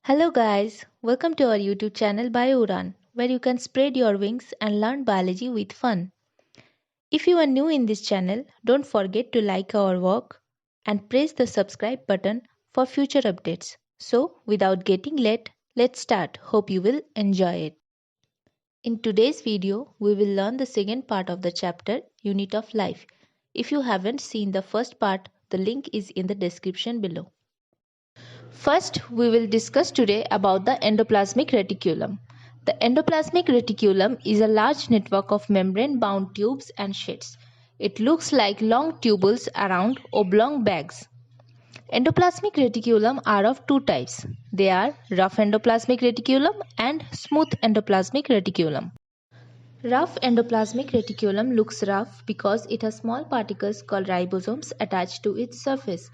Hello guys, welcome to our YouTube channel BioUran, where you can spread your wings and learn biology with fun. If you are new in this channel, don't forget to like our work and press the subscribe button for future updates. So, without getting late, let's start. Hope you will enjoy it. In today's video, we will learn the second part of the chapter, Unit of Life. If you haven't seen the first part, the link is in the description below. First, we will discuss today about the endoplasmic reticulum. The endoplasmic reticulum is a large network of membrane-bound tubes and sheets. It looks like long tubules around oblong bags. Endoplasmic reticulum are of two types. They are rough endoplasmic reticulum and smooth endoplasmic reticulum. Rough endoplasmic reticulum looks rough because it has small particles called ribosomes attached to its surface.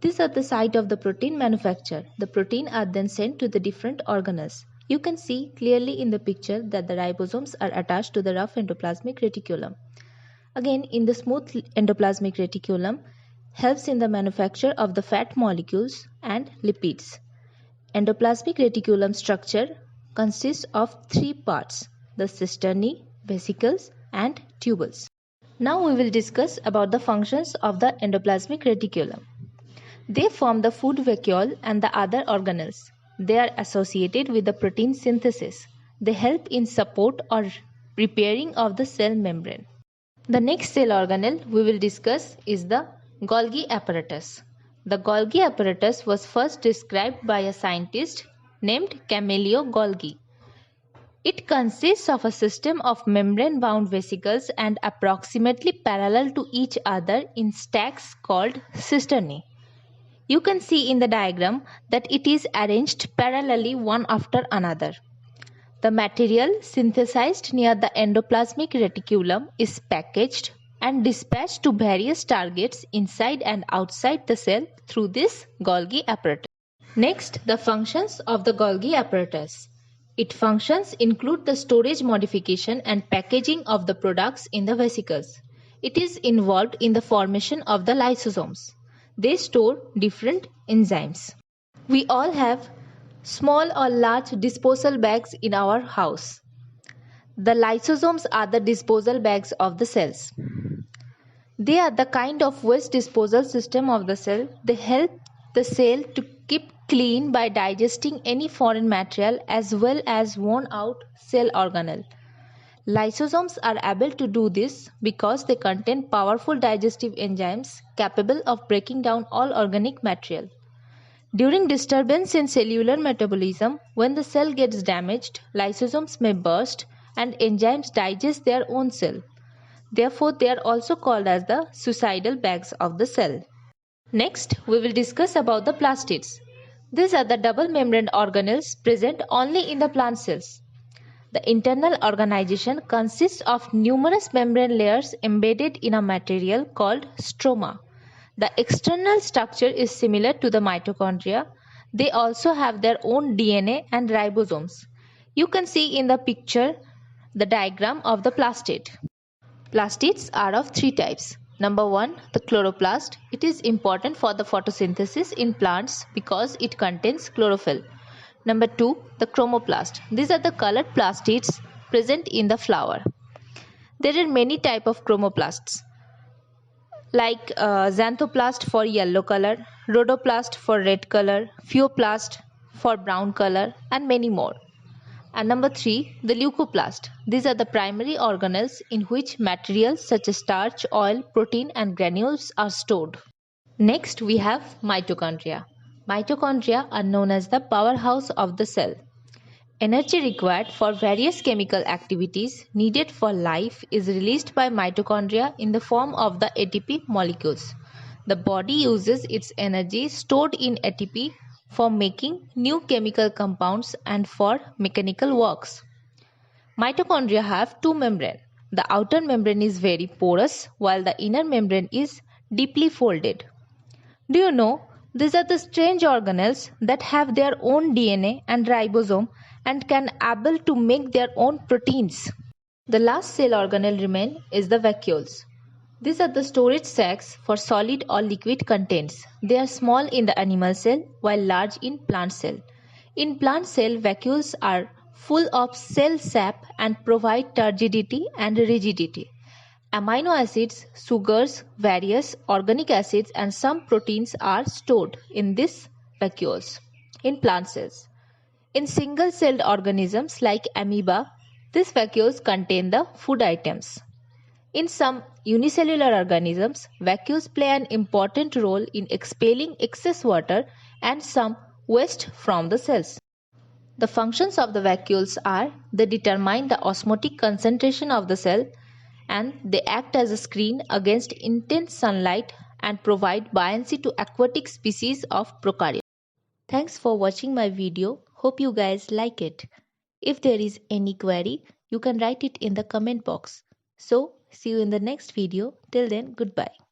These are the site of the protein manufacture. The protein are then sent to the different organelles. You can see clearly in the picture that the ribosomes are attached to the rough endoplasmic reticulum. Again, in the smooth endoplasmic reticulum helps in the manufacture of the fat molecules and lipids. Endoplasmic reticulum structure consists of three parts: the cisternae, vesicles, and tubules. Now we will discuss about the functions of the endoplasmic reticulum. They form the food vacuole and the other organelles. They are associated with the protein synthesis. They help in support or repairing of the cell membrane. The next cell organelle we will discuss is the Golgi apparatus. The Golgi apparatus was first described by a scientist named Camillo Golgi. It consists of a system of membrane-bound vesicles and approximately parallel to each other in stacks called cisternae. You can see in the diagram that it is arranged parallelly one after another. The material synthesized near the endoplasmic reticulum is packaged and dispatched to various targets inside and outside the cell through this Golgi apparatus. Next, the functions of the Golgi apparatus. Its functions include the storage, modification and packaging of the products in the vesicles. It is involved in the formation of the lysosomes. They store different enzymes. We all have small or large disposal bags in our house. The lysosomes are the disposal bags of the cells. They are the kind of waste disposal system of the cell. They help the cell to keep clean by digesting any foreign material as well as worn out cell organelle. Lysosomes are able to do this because they contain powerful digestive enzymes capable of breaking down all organic material. During disturbance in cellular metabolism, when the cell gets damaged, lysosomes may burst and enzymes digest their own cell. Therefore, they are also called as the suicidal bags of the cell. Next, we will discuss about the plastids. These are the double membrane organelles present only in the plant cells. The internal organization consists of numerous membrane layers embedded in a material called stroma. The external structure is similar to the mitochondria. They also have their own DNA and ribosomes. You can see in the picture the diagram of the plastid. Plastids are of three types. Number 1, the chloroplast. It is important for the photosynthesis in plants because it contains chlorophyll. Number 2, the chromoplast. These are the colored plastids present in the flower. There are many types of chromoplasts like xanthoplast for yellow color, rhodoplast for red color, pheoplast for brown color, and many more. And number 3, the leucoplast. These are the primary organelles in which materials such as starch, oil, protein, and granules are stored. Next, we have mitochondria. Mitochondria are known as the powerhouse of the cell. Energy required for various chemical activities needed for life is released by mitochondria in the form of the ATP molecules. The body uses its energy stored in ATP for making new chemical compounds and for mechanical works. Mitochondria have two membranes. The outer membrane is very porous while the inner membrane is deeply folded. Do you know, these are the strange organelles that have their own DNA and ribosome and can able to make their own proteins. The last cell organelle remain is the vacuoles. These are the storage sacs for solid or liquid contents. They are small in the animal cell while large in plant cell. In plant cell, vacuoles are full of cell sap and provide turgidity and rigidity. Amino acids, sugars, various organic acids and some proteins are stored in these vacuoles in plant cells. In single-celled organisms like amoeba, these vacuoles contain the food items. In some unicellular organisms, vacuoles play an important role in expelling excess water and some waste from the cells. The functions of the vacuoles are they determine the osmotic concentration of the cell and they act as a screen against intense sunlight and provide buoyancy to aquatic species of prokaryotes. Thanks for watching my video. Hope you guys like it. If there is any query, you can write it in the comment box. So, see you in the next video. Till then, goodbye.